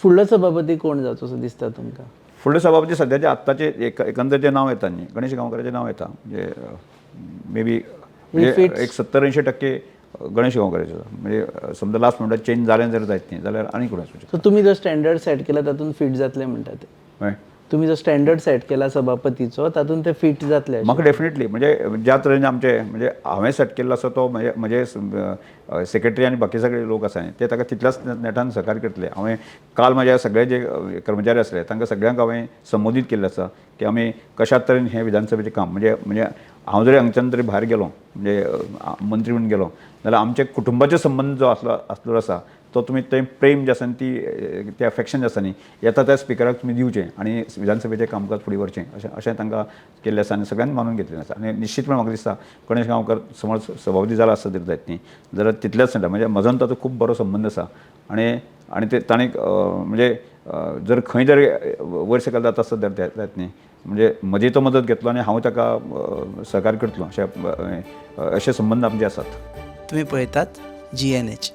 फुडलो सभापती कोण जावचो असो दिसता तुमकां? फुडले सभापती सध्याचे आत्ताचे एकंदर जे नाव येतात न्ही गणेश गांवकाराचें नाव येता म्हणजे मे बी एक 70-80% गणेश गांवकाराचें म्हणजे समजा लास्ट मिनटार चेंज जालें जर जायत न्ही जाल्यार आनी कोण आसूं सो तुमी जो स्टँडर्ड सेट केला तातूंत फिट जातले म्हणटा ते. शकता. तुमी जो स्टँडर्ड सेट केला सभापतीचो तातूंत ते फिट जातले अशें. म्हाका डेफिनेटली म्हणजे ज्या तरेन आमचे म्हणजे हांवें सेट केल्लो आसा तो म्हजे सेक्रेटरी आनी बाकी सगळे लोक आसा ते ताका तितल्याच नेटान सहकार्य करतले. हांवें काल म्हाज्या सगळे जे कर्मचारी आसले तांकां सगळ्यांक हांवें संबोधीत केल्लें आसा की आमी कशा तरेन हें विधानसभेचें काम म्हणजे हांव जरी हांगच्यान तरी भायर गेलो म्हणजे मंत्री म्हणून गेलो जाल्यार आमचे कुटुंबाचे संबंद जो आसलो आसा तो तुमी थंय प्रेम जे आसा ती अफेक्शन जे आसा न्ही येता त्या स्पिकराक तुमी दिवचें आनी विधानसभेचें कामकाज फुडें व्हरचें अशें तांकां केल्लें आसा आनी सगळ्यांनी मानून घेतलेलें आसा आनी निश्चितपणे म्हाका दिसता गणेश गांवकर समज सभापती जाला आसत जर जायत न्ही जाल्यार तितल्याच संटा म्हणजे म्हजो ताचो खूब बरो संबंद आसा आनी ते ताणें म्हणजे जर खंय जर वयर सकयल जाता आसत जायत न्ही म्हणजे म्हजी तो मदत घेतलो आनी हांव ताका सहकार्य करतलो अशे संबंद आमचे आसात. तुम्ही पळयतात GNH.